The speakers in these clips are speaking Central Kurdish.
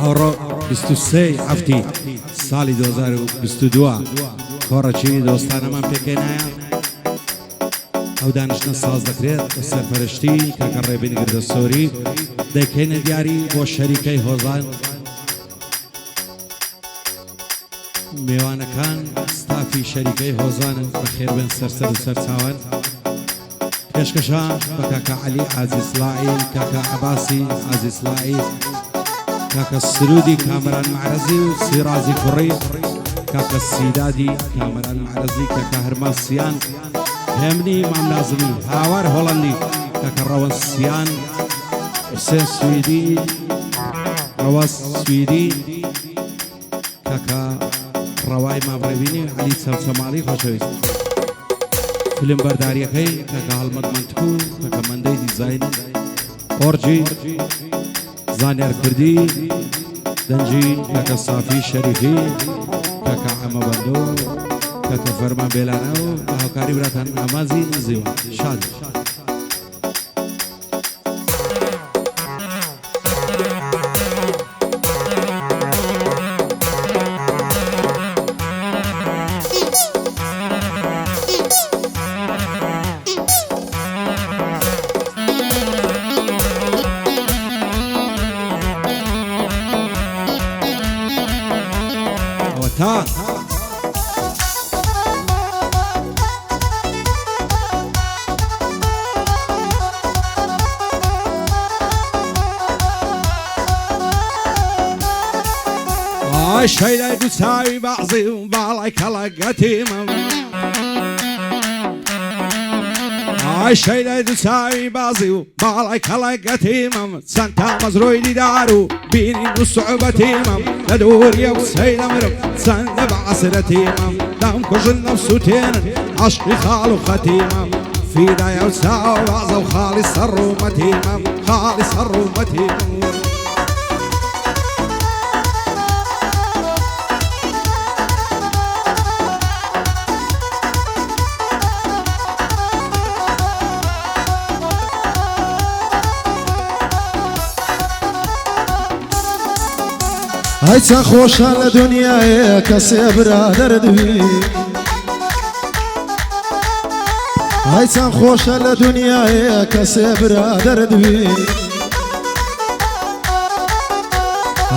ئەوڕۆ 23 هەفتی ساڵی 2022 کۆڕەکی دۆستانەمان پێکەنایە ئەو دانیشتە ساز دەکرێت بە سەرپەرشتی کاکە ڕێبین گردەسۆری دەکەینە دیاری بۆ شەریکەی هۆزان میوانەکان ستافی شەریکەی هۆزانن بەخێر بن سەرسەر و سەرچاوان پێشکەشە بە کاکە عەلی ئازیسڵائیل کاکە عەباسی ئازیسڵائیل کاکە سرودی کامەران معرەزی و سیرازی کوڕی کاکە سیدادی کامەران معرەزی کاکە هەرماسیان هێمنی مامنازمی هاوار هۆڵەندی کاکە ڕەوەسیان حوسێن سویدی ڕەوەس سویدی کاکە ڕەوای مامڕێبینی عەلی چەوچەماڵی خۆشەویست فیلم بەرداریەکەی کاکە هەڵمەت منتکو کاکە مەندەی دیزاین ئۆرجی زانیار کوردی دەنجی کاکە سافی شەریفی کاکە ئەمە بەندۆ کاکە فەرمان بێلانە و بە هاوکاری براتان ئامازی نزیوە شاد تا شەیدای دووچاوی بەعزی و باڵای کەڵەگەتیمە شەیدای دووچاوی بازی و باڵای کەڵەگەتیمەم چەند تا مەزرۆی دیدار و بینین و سوعبەتیمەم لە دووریە و سەی دەمرم چەندە بەعسرەتیمەم دام کوژن نەفس و تێنن عەشقی خاڵ و خەتیمەم فیدایە و چاو بازە و خاڵی سەر و مەتیمەم خاڵی سەر و مەتیمەم هەی چەند خۆشە لە دنیایە کەسێ برادەر دوی هەی چەند خۆشە لە دنیایە کەسێ برادەر دوی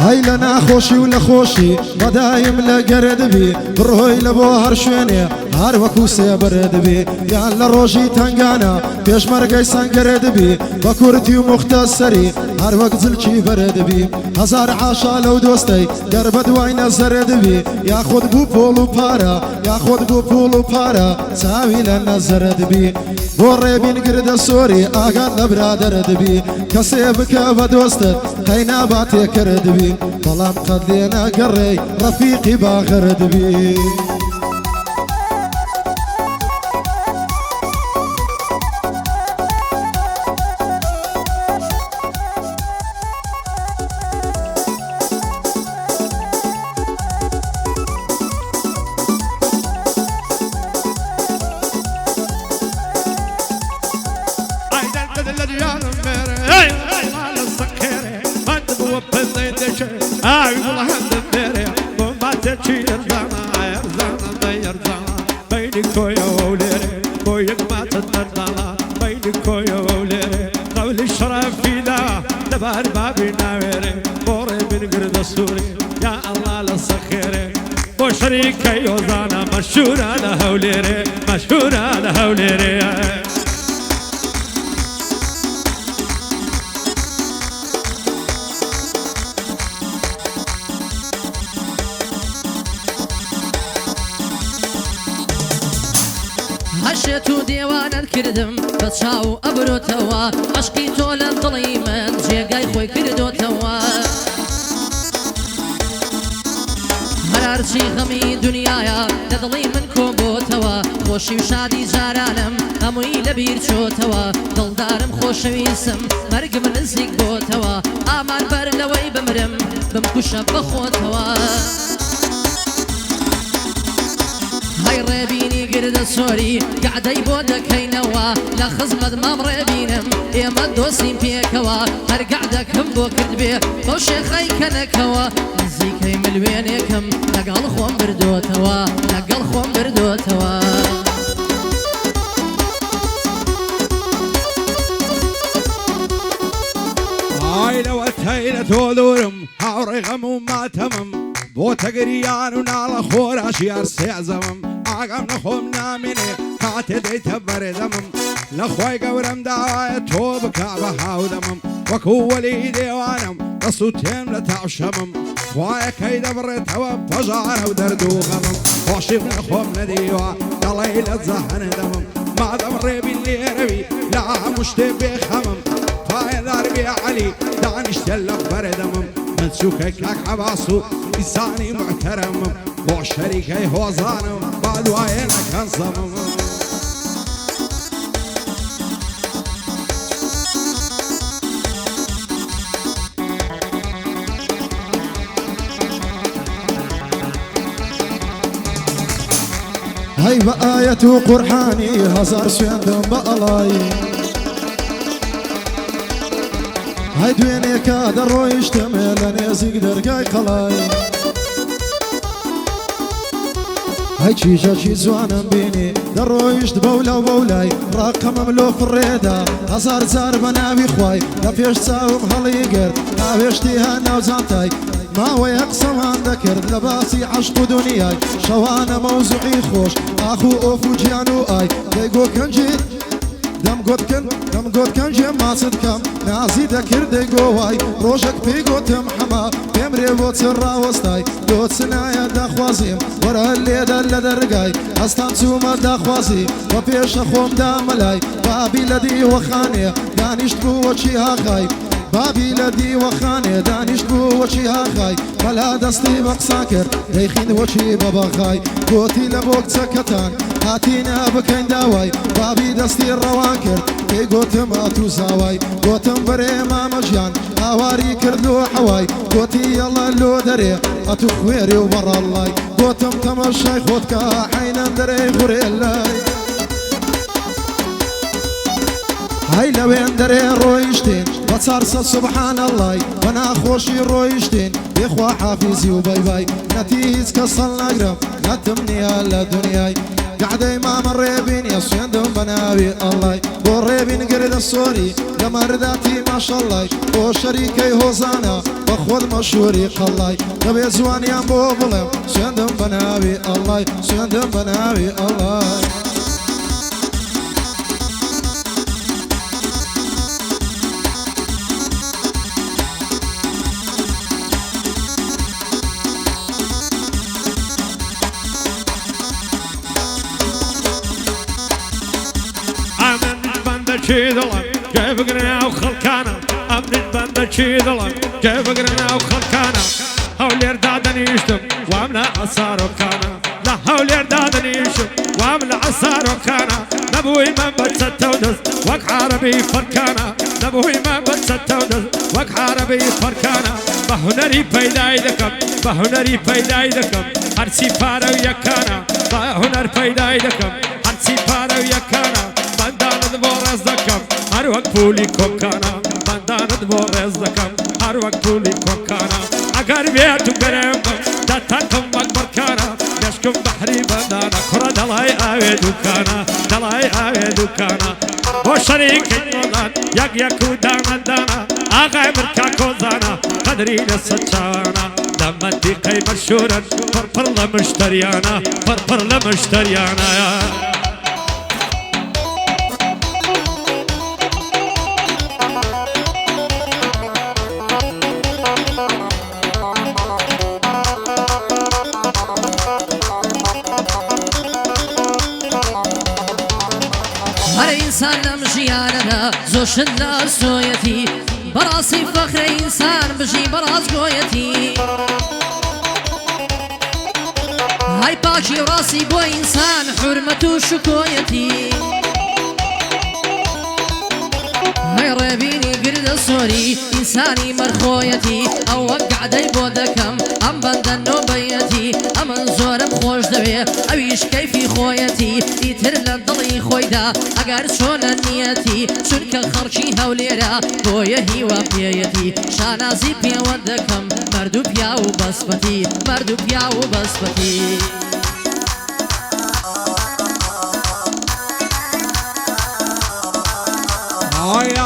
هەی لە ناخۆشی و لە خۆشی بەدایم لە گەردبی بڕۆی لە بۆ هەر شوێنێ هەر وەکو سێبەردبی یان لە ڕۆژی تەنگانە پێشمەرگەی سەنگەردبی بە کورتی و مختەسەری هەر وەک جلکی بەردبی هەزار عاشا لەو دۆستەی گەر بە دوای نەزەردبی یاخۆت بوو پۆڵ و پارە یاخۆت بوو پۆڵ و پارە چاوی لە نەزەردبی بۆ ڕێبین گردە سۆری ئاگات لە برادەردبی کەسێ بکە بە دۆستت هەی نابات تێکردبی بەڵام قەت لێ نەگەڕێی ڕەفیقی باغردبی شريكي وزانا مشهورة لهوليري مشهورة لهوليري هشتو ديوانت كردم بتشاو أبرو توا عشقي تولن ضلي من جيقاي خوي كردو توا هەرچی غەمی دنیاە دەدڵی من کۆبۆتەوە خۆشی و شادی جارانم هەمووی لەبیر چۆتەوە دڵدارم خۆشەویستم مەرگم نزیک بۆتەوە ئامان بەر لەوەی بمرم بمکوشە بەخۆتەوە هاي ڕێبینی گردە سۆری گعدەی بۆ دەکەینەوە لە خزمەت مام ڕێبینم ئێمە دۆسیم پێکەوە هەر گعدەکەم بۆ کرد بێ بەو شێخەی کەنەکەوە نزیکەی ملوێنێکم لەگەڵ خۆم بردوتەوە لەگەڵ خۆم بردوتەوە ئای لەوە تەیرە تۆ دوورم هاوڕێ غەم و ماتەمم بۆ تەگریان و ناڵە خۆراشی هەر سێزەمم ئاگام نەخۆم نامێنێ کاتێ دەیتە بەرێدەمم لە خۆی گەورەم داوایە تۆ بکا بە هاودەمم وەکو وەلی دێوانم دەست و تێم لە تاوشەمم خوایەکەی دەبڕێتەوە پەژارە و دەرد و غەمم خۆشیم لە خۆم نەدیوە دەڵێ لە جەهەنەدەمم مادەم ڕێبین لێرەوی لە هەموو شتێ بێخەمم پایەدار بێ عەلی دانیشتە لە بەرەدەمم من چووکە کاک عەباس و ئیسانی محتەرەمم بۆ شەریکەی هۆزانم با دوایە نەکەن زەمم هەی بە ئایەت و قورحانی هەزار سوێندم بە ئەڵایی هەی دوێنێکە دەڕۆیشتمێ لە نێزیک دەرگای قەڵای هەی چیژەکی جوانم بینی دەڕۆیشت بەولا و بەولای ڕاقەمەم لۆ فڕێدا هەزار جار بە ناوی خوای لە پێش چاوم هەڵی گرت ئاوێشتی هە ناوجانتای ماوەیە قسەمان دەکرد لە باسی عەشق و دونیای شەوانە مەوزوعی خۆش ئاخ و ئۆف و گیان و ئای دەیگۆ کەنجێت دەم گۆتکەن ژێم ماست کەم نازی دەکرد دەیگۆ وای ڕۆژێک پێی گۆتم حەما پێمرێ بۆ چ ڕاوەستای تۆ چنایە داخوازیم وەرە لێدە لە دەرگای هەستان چوومە داخوازی بە پێشە خۆمدا مەلای بابی لە دیوەخانێ دانیشت بوو وەچی هاخای بابی لە دیوەخانێ دانیشت بوو وەچی هاخای بەلا دەستی بە قسا کرد دەیخین وەچی بەبەخای گۆتی لە بۆ کچەکەتان هاتینە بکەین داوای بابی دەستی ڕەوان کرد پێی گۆتم ئاتو زاوای گۆتم بەرێ مامەژیان هاواری کرد و حەوای گۆتی یەڵە لۆ دەرێ ئەتو خوێری و بەڕەڵای گۆتم تەمەشای خۆتکە حینەن دەرەی خوڕێ لای هەی لەوێن دەرێ ڕۆیشتین بە چارسە سوبحان ئەڵڵای بە ناخۆشی ڕۆیشتین بێخوا حافیزی و بەیبای نەتی هیچ کەس هەڵ ناگرم نەتم نییە لە دنیای گعدەی مامە ڕێبینیە سوێندم بە ناوی ئەڵڵای بۆ ڕێبین گردە سۆری لە مەرداتی ماشەڵڵای بۆ شەریکەی هۆزانە بە خۆت مەشهوری قەڵڵای دەبێ جوانیان بۆ بڵێم سوێندم بە ناوی ئەڵڵای سوێندم بە ناوی ئەڵڵای چی دڵم گێ بگرنە و خەڵکانە ئەمنت بەندە چی دڵم گێ بگرنە و خەڵکانە هەولێر دادەنیشتم وام لە ئەسارۆکانە لە هەولێر دادەنیشتم وام لە ئەسارۆکانە نەبووی من بە چەتە و دەست وەک عارەبی فەرکانە نەبووی من بە چەتە و دەست وەک عارەبی فەرکانە بە هونەری پەیدای دەکەم بە هونەری پەیدای دەکەم هەرچی پارە و یەکانە بە هونەر پەیدای دەکەم هەرچی پارە و یەکانە بەندانت بۆ ڕێز دەکەم هەر وەک پولی کۆکانە بەندانت بۆ ڕێز دەکەم هەر وەک پولی کۆکانە ئەگەر بێت و گەرم بم دەتەکەم وەک بەرکانە مێشکم بەحری بەندانە کوڕە دەڵای ئاوێ دووکانە دەڵای ئاوێ دووکانە بۆ شەریکەی نۆڵان یەک یەک و دانەدانە ئاغای مرکا کۆزانە قەدری لەسەر چاوانە لە مەندیقەی مەشهورن پڕپڕ لە مشتریانە پڕپڕ لە مشتریانە ئینسان لەم ژیانەدا زۆشت لە سۆیەتی بەڕاستی فەخرە ئینسان بژی بەڕاستگۆیەتی های پاکی ڕاستی بۆ ئینسان حورمەت و شکۆیەتی های ڕێبینی گردە سۆری ئینسانی مەرخۆیەتی ئەو وەک گعدەی بۆ دەکەم ئەم بەندە نۆبەیەتی ئەمن زۆرم خۆش دەوێ ئەویش کەیفی خۆیەتی ئیتر لە دڵی خۆیدا ئەگەر چۆنە نیەتی چونکە خەڵکی هەولێرە بۆیە هیوا پێیەتی شانازی پێوە دەکەم مرد و پیا و بەسپەتی مرد و پیا و بەسپەتی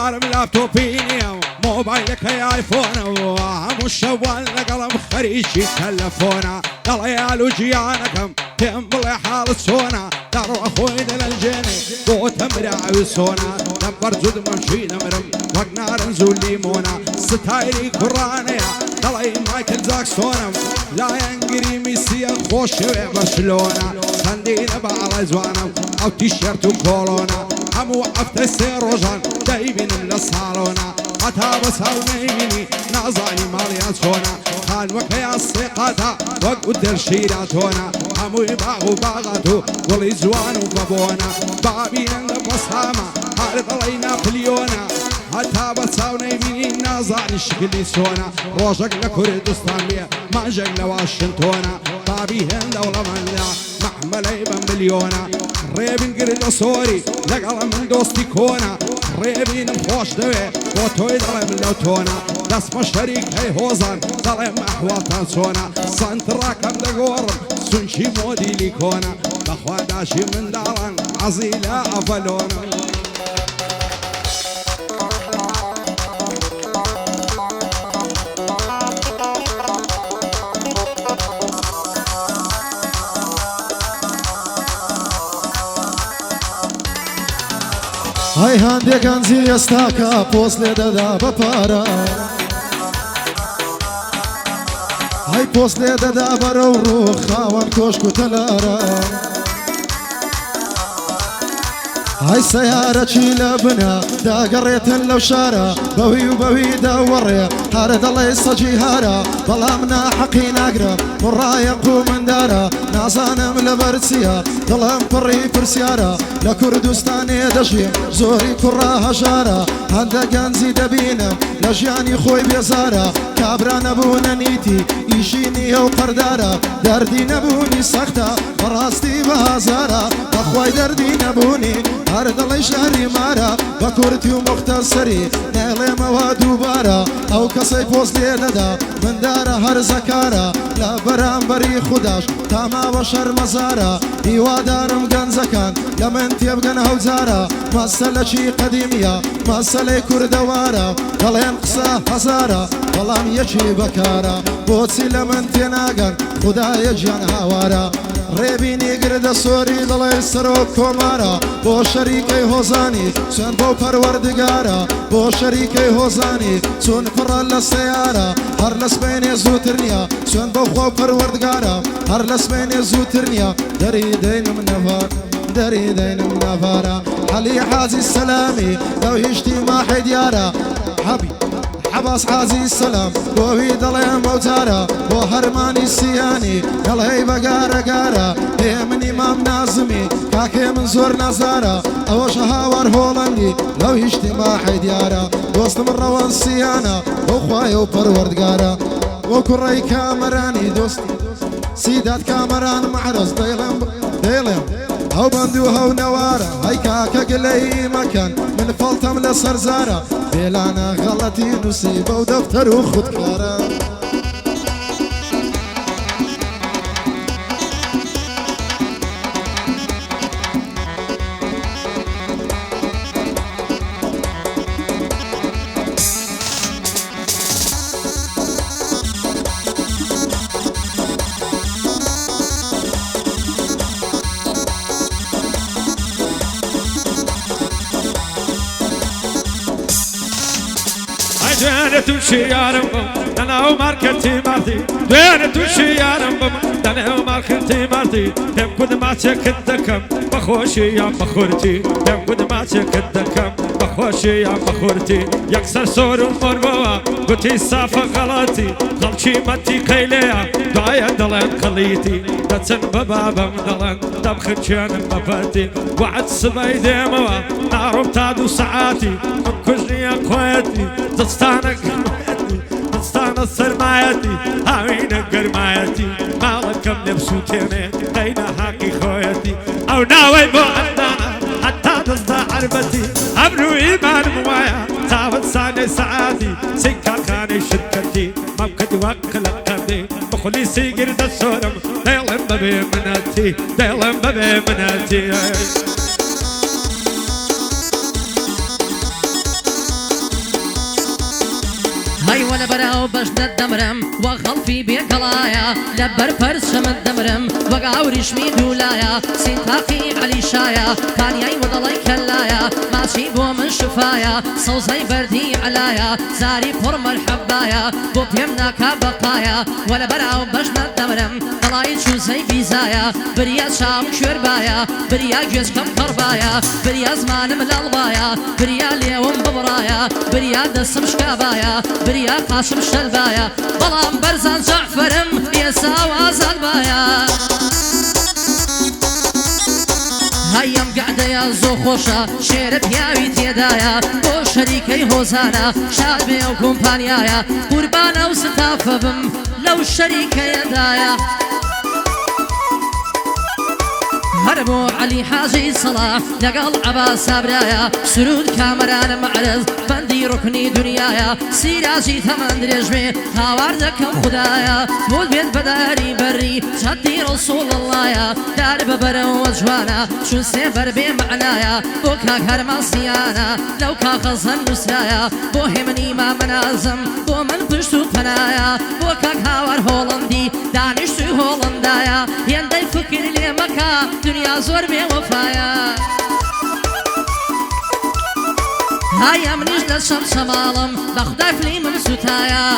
يارم لابتوبيني موبايلك يا ايفون ومشوال لقلم خريجي تلفونا يلا يا لوجيانكم تنبلي حال السونا دارو اخوي للجيني قوت مرع وسونا دبر زود ممشي نمرم وقنار نزول ليمونا ستايري كرانيا طلعي مايكل زاكسونم لا ينقري ميسي خوش برشلونة سندينا بعلى زوانم او تيشيرت وكولونا هم وقفت السيروجان دايبين من الصالونة أتابس هونيني نازاني ماليان سونا خان وكيا السيقاتا وقدر شيراتونا هم يباغوا باغاتو واللي زوانو بابونا بابين بصامة هارد علينا بليونا أتابس هونيني نازاني شكلي سونا روجك لكردستان بيه ماجك لواشنطونا بابين دولة من محملي بمليونا ريبين قرد صوري لقل من دوستي كونا ريبين خوش دوي بوتوي دلم لوتونا دس مشتريك هي هوزان دلم احوالتان سونا سنتراكم دقورم سنشي مودي لي كونا بخوا داشي من داران عزيلا افلونا هاي هاندێک ئەنجی ئێستاکە پۆست لێ دەدا بە پارە هاي پۆست لێ دەدا بەرەو ڕوو خاوەن کۆشک و تەلارە هاي سەیارەکی لە بنە داگەڕێتن لەو شارە بەوی و بەوی داوەڕێ هەرە دەڵێ سەجی هارە بەڵام ناحەقی ناگرە مڕایەق و مندارە نازانم لەبەر چییە دڵم پڕی پرسیارە لە کوردستانێ دەژیم زۆری کوڕا هەژارە هەندە گەنجی دەبینم لە ژیانی خۆی بێزارە کابرا نەبوونە نیتی ئیشی نییە و پەردارە دەردی نەبوونی سەختە بەڕاستی بەهازارە بەخوای دەردی نەبوونی هەر دڵی شاری مارە بە کورتی و مختەسەری نێڵێمەوە دووبارە ئەو کەسەی پۆست لێ دەدا مندارە هەرزەکارە لە بەرامبەری خودداش تاماوە شەرمەزارە هیوادارم گەنجەکان لە من تێبگەن هەوجارە مەسەلەکی قەدیمیە مەسەلەی کوردەوارە دەڵێن قسە هەزارە بەڵام یەکی بەکارە بۆچی لە من تێناگەن خودایە گیان هاوارە ڕێبینی گردە سۆری دڵێ سەرۆک کۆمارە بۆ شەریکەی هۆزانی چۆن بۆ پەروەردگارە بۆ شەریکەی هۆزانی چۆن پڕە لە سەیارە هەر لە سبێنێ زووتر نییە چۆن بۆ خۆ پەروەردگارە هەر لە سبێنێ زووتر نییە دەری دەینم نەڤار دەری دەینم نەڤارە حەلی حازی سەلامی لەو هیشتی ماحی دیارە حەبی حباس حازی سەلام بۆوی دەڵێم ئەوجارە بۆ هەرمانی سیانی دەڵێی بەگارەگارە هێ منی مام نازمی کاکێ من زۆر نازارە ئەوەش هاوار هۆڵەندی لەو هیشتی ماحی دیارە دۆستم ڕەوەن سیانە بۆ خوایە و پەروەردگارە وە کوڕەی کامەرانی دۆستی سیدات کامەران مەعرەز دەیڵێم ئەو بەند و هەو نەوارە هەی کاکە گلەی مەکەن من فەڵتەم لە سەرزارە بێلانە غەڵەتی نووسی بەو دەفتەر و خودکارە دوێنێ تووشی یارم بم لەناو مارکەتی ماردی دوێنێ تووشی یارم بم لەناو مارکەتی ماردی پێم گوت ماچێکت دەکەم بەخۆشی یان بەخورتی پێم گوت ماچێکت دەکەم بەخۆشی یان بەخورتی یەکسەر سۆر و مۆربەوە گوتی سافە غەڵاتی خەڵکی مەتی قەیلەیە دوایە دەڵێن قەڵیتی دەچن بە بابەم دەڵێن دەم خچێنم بەپەتی وعد سبەی دێمەوە ناڕۆم تا 2 سەعاتی من کوژنیە خۆیەتی دستانە گرمایەتی دستانە سەرمایەتی هاوینە گەرمایەتی ماڵەکەم لێ بسووتێنێ قەینە هاک او ناوي بو عندنا حتى تصدع عربتي ابرو ايمان موايا تاوت ساني سعادي سكا خاني شدكتي ممكن وقل قدي مخلصي قرد السورم ديلم ببي مناتي ديلم ببي مناتي هاي وانا براو بجد الدمرم وخلفي بيقلايا لبر فرشم الدمرم وقعو رشمي دولايا سنتاقي علي شايا كان ياي وضلي كلايا ماشي بو من شفايا صوصي بردي علايا زاري فرم الحبايا بو بيمنا كابقايا وانا براو بجد الدمرم طلاي شو زي بيزايا بريا شام شربايا بريا جوز كم كربايا بريا زمان ملالبايا بريا ليوم ببرايا بريا دسم شكابايا بريا قاشم شلبايا بلام برزان جعفرم يساوى زلبايا هايم قعدة يا زو خوشا شير بياوي تيدايا بو شريكي هوزانا شعبي و كومبانيايا قربانا و ستافبم لو شريكي يدايا هربو علي حاجي صلاح لقل عباس برايا سرود كامران معرض بندي ركني دنيايا سيراجي ثمن درجمي هاواردكم خدايا مول بيت بداري بري جدي رسول الله يا دار ببرو وجوانا شو سيبر بمعنايا بوكا هرمان سيانا لو كا خزن نسرايا بوهمني ما منازم بو من بشتو فنايا بوكا هاوار هولندي دانشتو هولندايا يندي فكر لي مكا دنيا زور بوفايا هايا منيش للشمس مالم بخدك لي من ستايا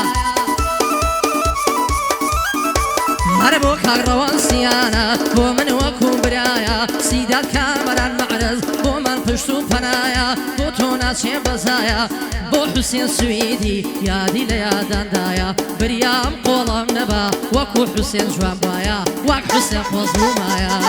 هربو كاغروان سيانا بو من وكو برايا سيدات كامران معرض بو من پشتو پنايا بو تونا چه بزايا بو حسين سويدي يادي ليادان دايا بريام قولم نبا وكو حسين جوان بايا وك حسين خوزو مايا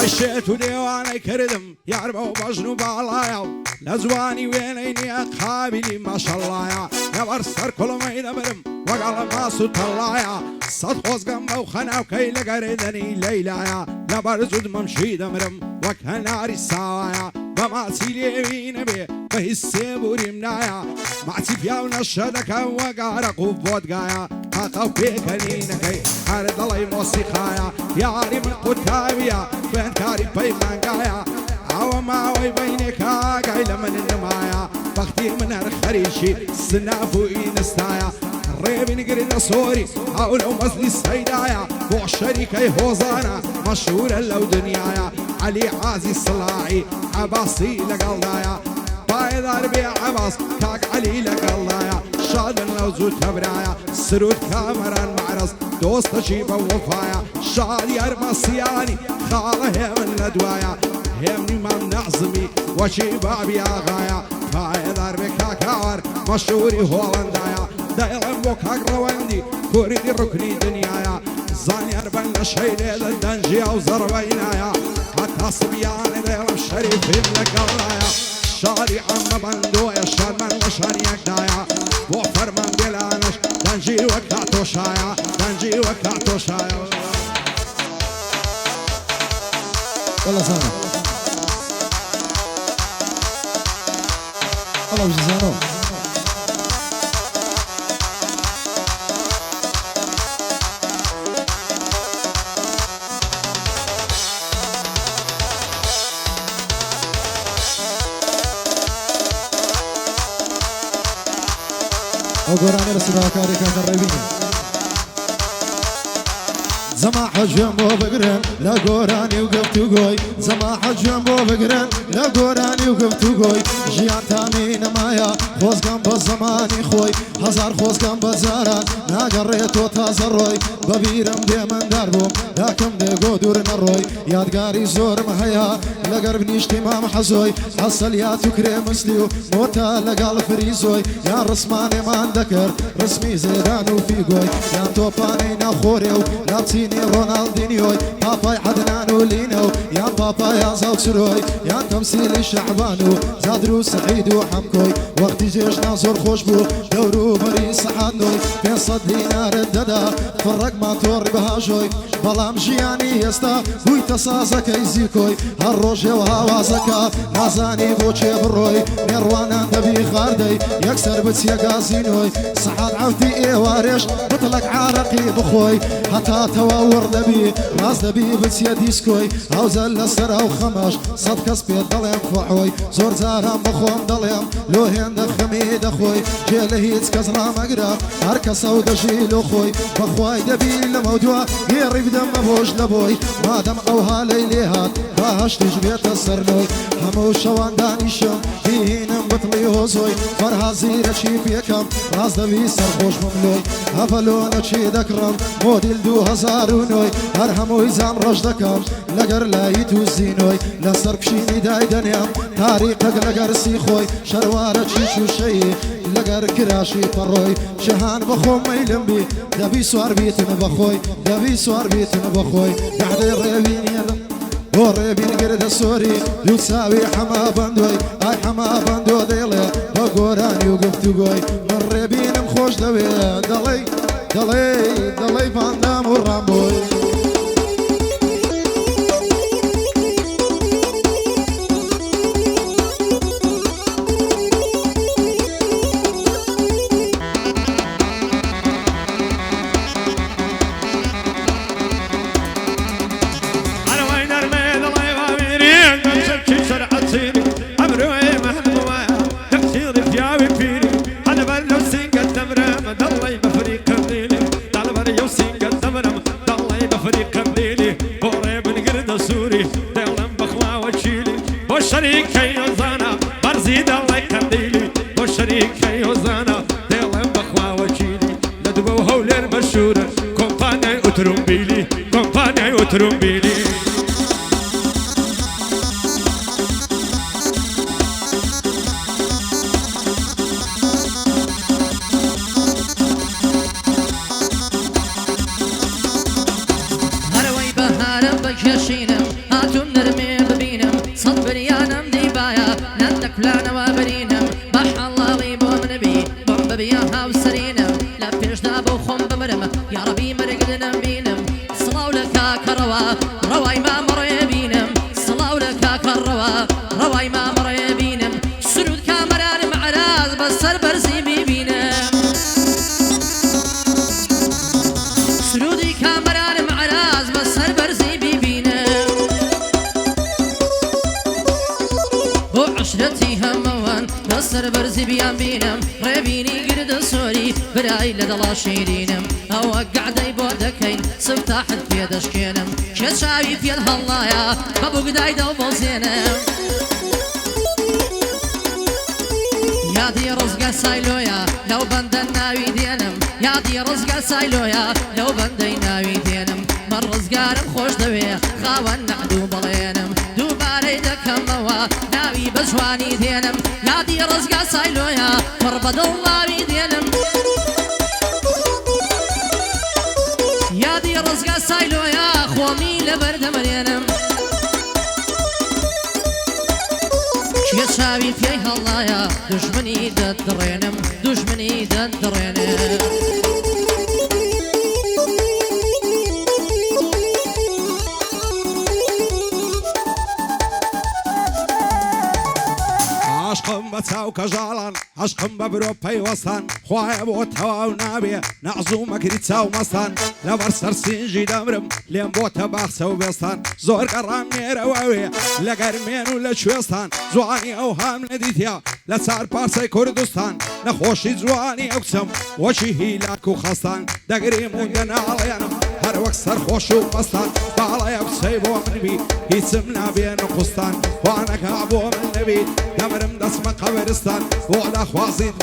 عشيت وديواني كردم يعربوا بجنوب علايا لزواني وينيني أقابلي ما شاء الله يا برسر كل ما يدمرم وقال ما صوت الله يا صد خوز قم وخنا وكي لقردني ليلايا لا برزود ممشي دمرم وكان عري ساوايا بما سيلي بي بهسي بوري منايا معتي فيا ونشدك وقارق وبودقايا حقا بيكنينكي عرض الله موسيقايا يا عري من قتابيا بين كاري بيمانقايا عوا معوي بينك قايل من النمايا بختي من الخريشي سنافو إنستايا الريب نقرد صوري حاولوا مزلي السيدايا بوع شريكي هوزانا مشهورة لو دنيايا علي عازي الصلاعي عباسي لقلدايا بايد أربيع عباس كاك علي لقلدايا شاد لو زود تبرايا سرود كامران معرس دوست جيبه وفايا شاد يرمسياني خاله من الدوايا همني من نعزمي وشي بابي آغايا بايد أربيع كاكاور مشهوري هولندايا دايلم بوكاك رواندي كوريدي ركني دنيايا زاني أربن لشيلي للدنجي أو زربينايا حتى صبياني دايلم شريفين لقلايا شاري عم بندويا شرمن لشان يكدايا بوفر من بلانش دنجي وكاتو شايا دنجي وكاتو شايا والله زانو الله وجه زانو وقراني رسولها كاريكا قربيني زما حجم بو بقرن لا قراني وقفتو قوي زما حجم بو بقرن لا قراني وقفتو قوي جيان تامين مايا خوز كم بزماني خوي هزار خوز كم بزاران نا قريتو تازروي ببيرم دي من دربوم لكم دي قدور نروي يادقاري زور مهيا لقرب نيشتي ما محزوي حصل يا تكري مسليو موتا لقال فريزوي يا رسماني ما اندكر رسمي زيدان وفي قوي يا توباني ناخوريو لابتيني رونالدينيوي بابای عدنان و لینو یان بابای زاو سروی یان تمثیل شعبانو زادر و سعید و حمکوی وقتی جێژنا زۆر خۆش بوو دەور و بەری سەعاتنۆی 500 دینارت دەدا فڕەک ماتۆڕی بەهاژۆی بەڵام ژیانی ئێستا بوویتە سازەکەی زیکۆی هەر ڕۆژێوە هاوازەکە نازانی بۆ چێ بڕۆی نێڕوانان دەبی خاردەی یەکسەر بچیە گازینۆی سەعات عەوتی ئێوارێش بتڵک عارەقی بخۆی هەتا تەواو وەڕدەبی ڕاست دەبی بچیە دیسکۆی هەوزەل لەسەر ئەو خەمەش سەد کەس پێت دەڵێم خۆحۆی زۆر جاران بەخۆم دەڵێم لۆ هێندە خەمی دەخۆی جێ لە هیچ کەس ڕامەگرە هەر کەسە و دەژی لۆ خۆی بەخوای دەبی لەمە دووە گێڕی بدەمە بۆش لە بۆی مادەم ئەو هالەی لێهات باهەشتیش بێتە سەرنۆی هەموو شەوان دانیشم هینم بتڵی هۆزۆی فەرهازیرەکی پێکەم ڕاست دەبی سەرخۆش مملۆی هەڤەلۆنەچی دەکڕم مۆدیل 2009 هەر هەمووی زام ڕۆژ دەکەم لەگەر لایی توزینۆی لەسەر پشینی دایدەنێم تاریقەک لەگەر سی خۆی شەروارە چیچ و شەیی لەگەر کراشی پەڕۆی شەهان بەخۆم مەیلم بی دەبی سوار بیتن بەخۆی دەبی سوار بیتن بەخۆی دەعدەی ڕێوینێرم بۆ ڕێبین گردە سۆری دوو چاوی حەما بەندۆی ئای حەما بەندۆ دەیڵێ بە گۆرانی و گفتوگۆی من ڕێبینم خۆش دەوێ دەڵێ دەڵێ دەڵێ باندام و ڕامبۆی ترومبيلي هروي بهارم بكشينم هاتم نرمي ببينم صبريانم ديبايا نندك فلانا وبرينم بح الله لي بوم نبي بوم ببياها وسرينم لا بيش دابو خم بمرم يا ربي مرقدنا بينم صلاو لك كروا رواي ما مريبينم صلاو لك كروا رواي ما مريبينم سرود كامران معراز بسر برزي بيبينم سرودي كامران معراز بسر برزي بيبينم بو عشرتي هموان بسر برزي بيان بينم ريبيني قرد سوري براي لدلا شيرينم او قعدي بودكين سفتاحت في دشكينم شاوي في الهلايا بابو قداي دو بوزينم يا دي رزق سايلويا لو بندن ناوي دينم يا دي رزق سايلويا لو بندن ناوي دينم من رزقارم خوش دوي خاون نعدو بلينم دوباري دكموا ناوي بجواني دينم يا دي رزق سايلويا مربد الله دينم يا دي رزق سايلويا خومي لبرد مرينم شاوي في هلايا دشمني ددرينم دشمني ددرينم عشقم بتاو كجالان عشقم ببرو بيوستان خوايا بو تواو نابي نعزو مكري تاو مستان لبر سرسين جي دمرم لين بو تباخ سو بستان زور قرام نير واوي لقرمين ولا شوستان زواني اوهام نديتيا لسار بارسي كردستان نخوشي زواني اقسم وشي هيلاك وخستان دقري موندن علينا هر وقت سرخوش ومستان بالا يبسيبو من بي يسمنا بين قسطان وانا كعبو من نبي دمرم دسم قبرستان ولا خوازيد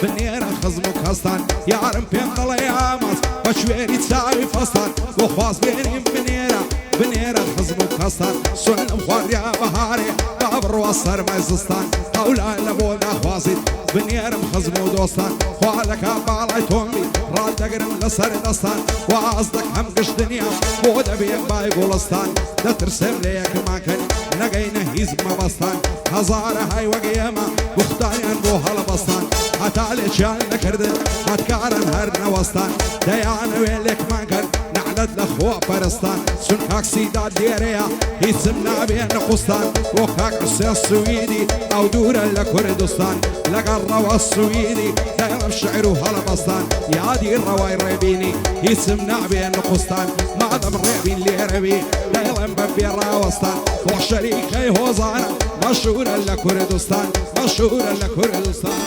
بنيرة خزم وكستان يارم بين ضلي عامس وشويري تساوي فستان وخواز بيني بنيرة بنير الحزب وكسر سن بخور يا بهاري بابر وصر مزستان هولا لبودا خوازيت بنير مخزم ودوستان خوالك بالاي تومي راد دقرم لسر دستان وازدك هم قش دنيا بودا بيك باي قولستان دا ترسم ليك ما كان نقينا هيزم مبستان هزار هاي وقيامة بختانيان بو هالبستان هتالي شان نكردن هتكارن هر نوستان ديان ويلك ما كان نعلد لخوا برستان سنكاك سيداد ديريا يسمنا بين قسطان وكاك السويدي او دور لكردستان لقى الروا السويدي دايم الشعر وهالبستان يا دي الروا الريبيني يسمنا بين قسطان معظم الريبين اللي ربي دايم ببي الراوستان وشريكي هوزانا مشهور لكردستان مشهور لكردستان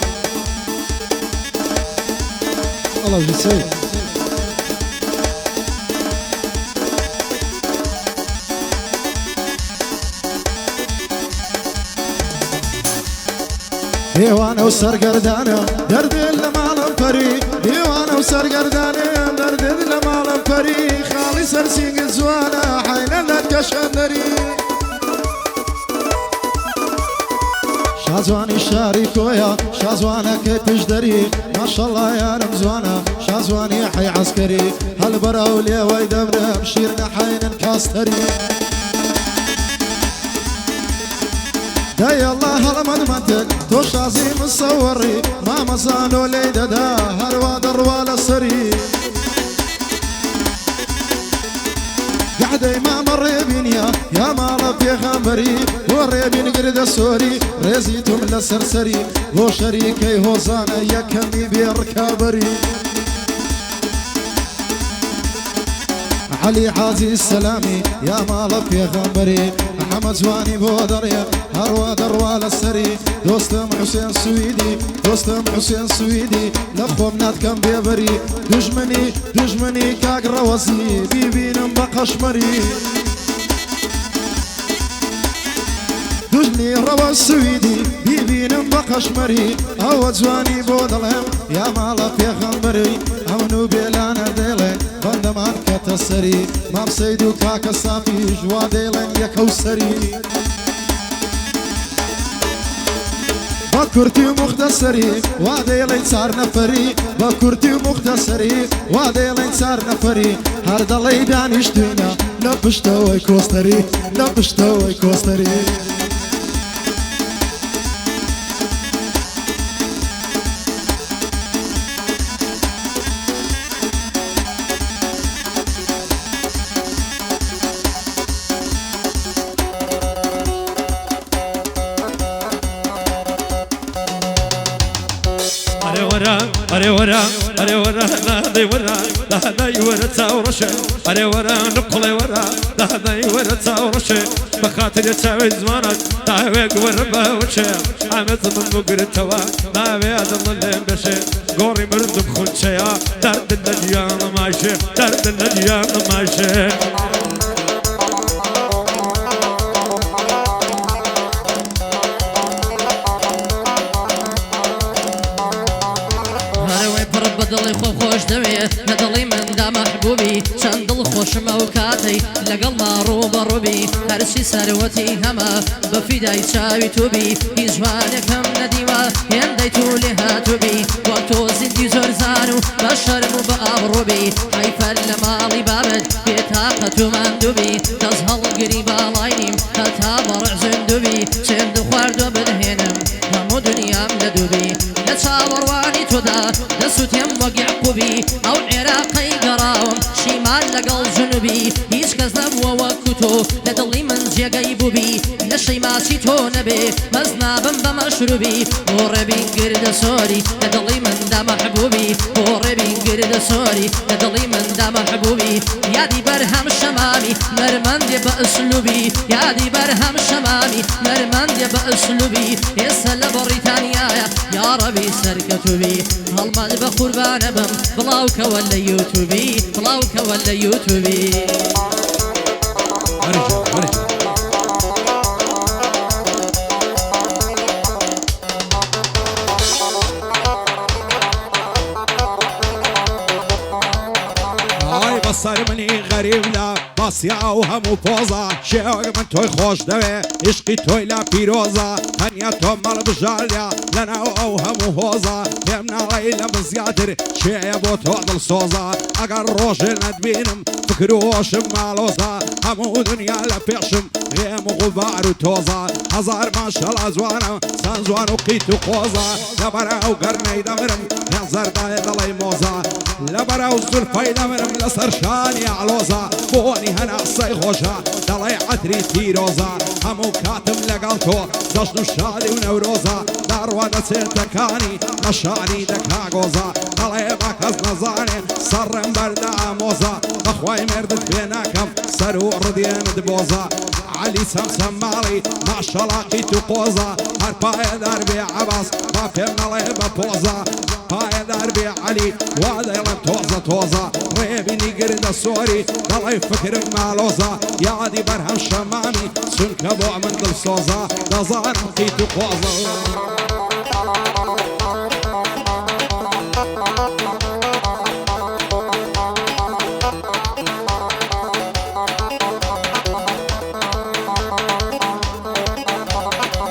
الله يسعدك. ديوانه وسرقردانه درد المال فري ديوانه وسرقردانه درد المال فري خالي سرسيق الزوانه حين لا تكشندري شازواني شاريكويا شازوانا كيفش دري ما شاء الله يا رمزوانا شازواني حي عسكري هالبراولي ويدبنا مشيرنا حين كاستري يا الله هالمدمتك تو شازي مصوري ما مصانو ليددا هروا دروا للسري قعدي ما مر بينيا يا مال في خمري وريبين قرد السوري ريزيتهم للسرسري هو شريكي هوزانا يا كمي بيركابري علي حازي السلامي يا مال في خمري محمد زواني بودريا هروا دروا للسري دوستم حسين سويدي دوستم حسين سويدي لخو منات كم بيبري دجمني كاك روزي بيبين بقشمري دجني روا السويدي بيبين بقشمري او زواني بودلهم يا مالا في خمري امنو بيلانا ديلين بندمان كتسري ما بسيدو كاك صافي جوا ديلين يا كوسري بكرتي مختصري واديلين صار نفري بكرتي مختصري واديلين صار نفري هرد الله دانش دنيا لبشتوي كوستري لبشتوي كوستري أري ورا نادي ورا لا يورا تاورش أري ورا نقلي ورا لا يورا تاورش بخاطر يساوي زمانك تاويق وربا وش عمت من مقر التوا ناوي أدل اللي بشي قوري مرد بخل شيا درد النجيان ماشي درد النجيان ماشي دڵی خۆ خۆش دەوێت لە دڵی مندا مەحبوبی چەند دڵ خۆشمە و کاتەی لەگەڵ ماڕوو بەڕووبی هەرچی سەروەتی هەمە بە فیدای چاوی توبی هیچ جوانێکم نەدیوە هێندەی تو لێ هاتوبی وەک تۆ زیندی زۆر زان و بە شەرم و بە ئابڕووبی حەیفەر لە ماڵی بابت بێتاقەت و ماندووبی دەست هەڵگری باڵای نیم هەتا بەڕع زندوبی چێم دخواردۆ بدهێنم هەموو دنیام لە دووبی لە چاوەڕوانی تۆدا دەسووتێم وەک یعقوبی ئەو عێراقەی گەڕاوم شیمان لەگەڵ جنوبی هیچ کەس نەبووە وەکو تۆ لە دڵی من جێگەی بووبی لە شەیماچی تۆ نەبێ مەزنابم بە مەشروبی بۆ ڕێبین گردە سۆری لە دڵی مندا مەحبوبی بۆ ڕێبین گردە سۆری لە دڵی مندا مەحبوبی یادی بەرهەم شەمامی نەرمەندێ بە ئەسلوبی یادی بەرهەم شەمامی نەرمەندێ بە ئەسلوبی ئێستا لە بەڕیتانیایە یا ڕەبی سەرکەتوبی هەڵمەد بە قوربانە بم بڵاوکەوە لە یوتوبی بڵاوکەوە لە یوتوبی هاي بصر مني غريب لا باسیا و هەموو پۆزە شێوەک من تۆی خۆش دەوێ عشقی تۆی لا پیرۆزە تەنیا تۆ مەڵ بژاریا لەناو ئەو هەموو هۆزە پێم ناڵی لە من زیاتر شێیە بۆ تۆ دڵسۆزە ئەگەر ڕۆژێ نەتبینم فکر و هۆشم ماڵۆزە هەموو دنیا لە پێشم غێم و غوبار و تۆزە هەزار ماشەڵا جوانە سان جوان و قیت و قۆزە لەبەرەو گەرمەی دەمرم یان زەردایە دەڵی مۆزە لەبەرەو زولفەی دەمرم لەسەر شانی ئالۆزە بۆنی هەناسەی خۆشە دەڵێ عەتری تیرۆزە هەموو کاتم لەگەڵ تۆ جەژن و شادی و نەورۆزە داڕوا دەچێتەکانی نەشانی دەکا گۆزە دەڵێ با کەس نەزانێ سەڕم بەردە ئامۆزە بەخوای مێردت پێ ناکەم سەر و ڕدێنت بۆزە علی سەمسەم ماڵی ماشەڵا قیت و قۆزە هەر پایەدار بێ عەباس با پێم نەڵێ بە پۆزە پایەدار بێ عەلی وا دەیڵێم تۆزە تۆزە ڕێبینی گردە سۆری دەڵێ فکرم مالۆزە یادی بەرهەم شەمامی چونکە بۆ من دڵسۆزە دەزانم قیت و قۆزە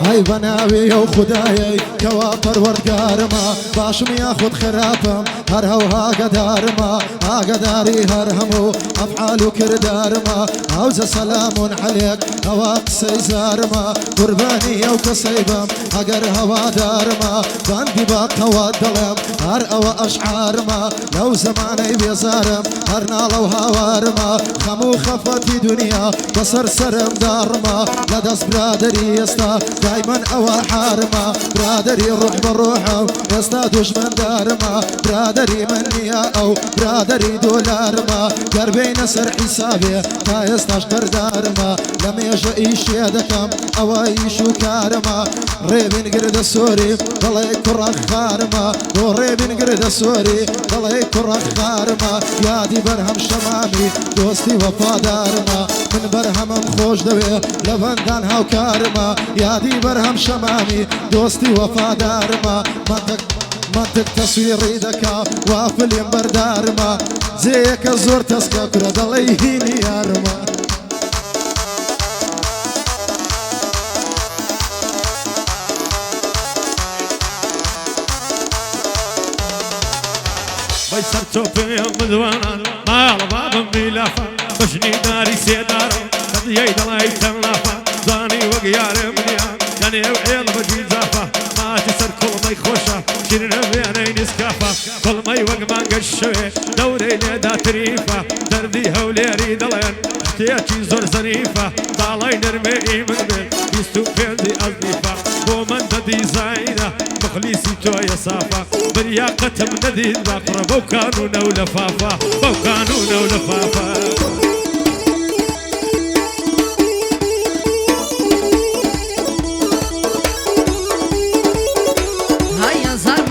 هەی بەناوی ئەو خودایەی کەوا پەروەردگارمە باشم یاخود خراپم هەر هەوها گەدارمە ئاگەداری هەر هەموو ئەفعال و کردارمە ئەوزە سەلامون عەلێک ئەوا قسەی زارمە قوربانی ئەو کەسەی بم ئەگەر هەوادارمە بەندی باقەوە دڵێم هەر ئەوە ئەشعارمە لەو زەمانەی بێزارم هەر ناڵە و هاوارمە خەموو خەفەتی دنیا بەسەر سەرم داڕمە لە دەست برادەری ئێستا دایمەن ئەوە حارمە برادەری ڕوح بە ڕۆحە ئێستا دوژمن دارمە برادەری من نییە ئەو برادەری دۆلارمە گەربینە سەر حیسابێ تا ئێستاش قەردارمە لە مێژە ئیشێ دەکەم ئەوە ئیش و کارمە ڕێبین گردە سۆری دەڵێ کوڕە خارمە بۆ ڕێبین گردە سۆری دەڵێ کوڕە خارمە یادی بەرهەم شەمامی دۆستی وەفادارمە من بەرهەمم خۆش دەوێ لە بەندان هاوکارمە یادی بەرهەم شەمامی دۆستی وەفادارمە منطق تەسویڕی دەکا وافلیم بەردارمە جێیەکە زۆر تەسکە کورە دەڵێ هینی یارمە بەسەر تۆ پێم بدوانان ماڵە بابم میلافە بەژنی داری سێدارم دەدیەی دەڵی تەنلافە زانی وەک یارم منیان دەنێو عێڵ بەجی زافە ماتی سەر کۆڵمەی خۆشە شیرنە وێنەی نسکافە کۆڵمەی وەک مانگە شەوێ دەورەی لێدا تریفە دەردی هەولێری دەڵێن شتێکی زۆر زەریفە باڵای نەرمێئی من بێت بیست و پێنجی ئەزیفە بۆ من دەدیزاینە مخلیسی تۆیە سافە بریا قەتم نەدید باقڕە بەو کانونە و لەفافە بەو کانونە و لەفافە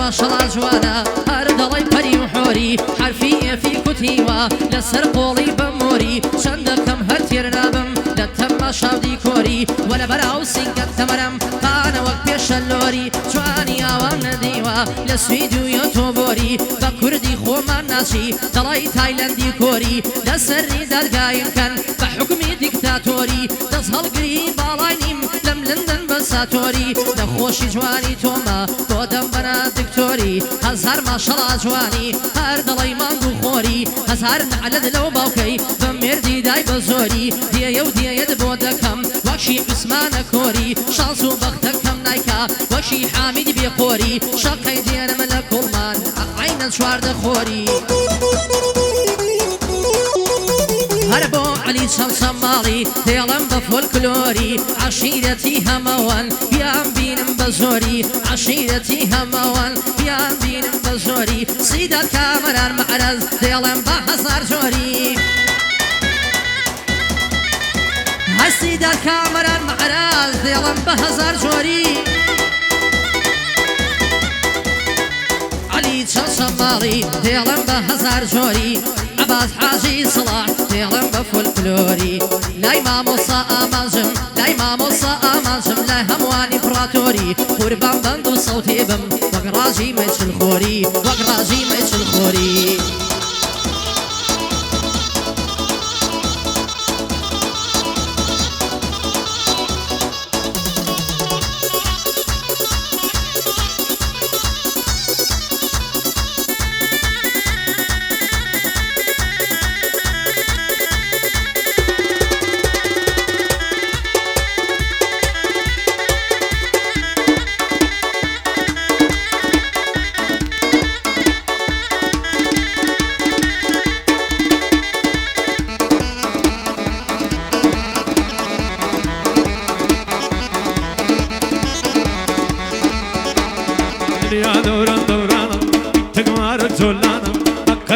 ماشەڵا جوانە هەر دەڵی پەری و حۆری حرفی ئێفی کوتیوە لەسەر قۆڵی بەمۆری چەندەکەم هەر تێر نابم لە تەمە شاودی کۆری وە لە بەراو سینگەت تەمەرم قانە وەک پێشە لۆری جوانی ئاوام نەدیوە لە سوید و یۆتۆبۆری بە کوردی خۆمان ناچی دەڵی تایلەندی کۆری لەسەری دەرگایمکەن بە حکمی دیکتاتۆری دەست هەڵگری باڵای نیم لەم لندن بە ساتۆری نەخۆشی جوانی تۆمە بۆ دەم بەنا دکتۆری هەزار ماشەڵا جوانی هەر دەڵی مانگ و خۆری هەزار نەعەلەد لەو باوکەی بە مێردی دای بە زۆری دیێە و دیێت بۆ دەکەم وەکشی عوسمانە کۆری شانس و بەختەکەم نایکا وەکشی حامید بێقۆری شەقەی دێنەمە لە کوڵمان عەینەن چواردە خۆری هەر بۆ عەلی سەمسەم ماڵی دێڵم بە فۆلکلۆری عەشیرەتی هەمەوەن بیان بینم بە زۆری عەشیرەتی هەمەوەن بیان بینم بە زۆری سیدات کامەران مەعرەز دێڵم بە هەزار جۆری هەسیدات کامەران مەعرەز دێڵم بە هەزار جۆری عەلی سەمسەم ماڵی دێڵم بە هەزار جۆری عباس حاجی صلاح دێڵم بە فۆلکلۆری لای مامۆسا ئامانجم لای مامۆسا ئامانجم لە هەمووان ئیمپراتۆری قوربان بەند و سەوتێ بم وەک ڕاژی مەیچلخۆری وەک ڕاژی مەیچلخۆری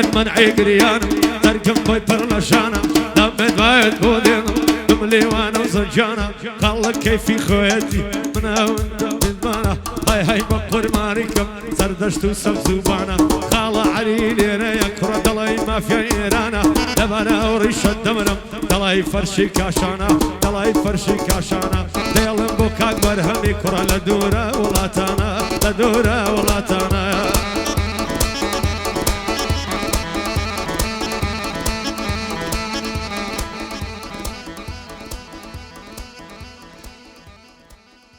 المنعي قريانا تركم بيبر لشانا دمت بايد بودينا دملي وانا وزنجانا خلق كيفي خويتي منا وانت بدمانا هاي بقر ماريكم سردشت وسبزوبانا خالا عليلي انا يكرا دلاي ما في ايرانا دبنا وريش الدمرم دلاي فرشي كاشانا دلاي فرشي كاشانا ديلم بوكاك برهمي كرا لدورة ولاتانا لدورة ولاتانا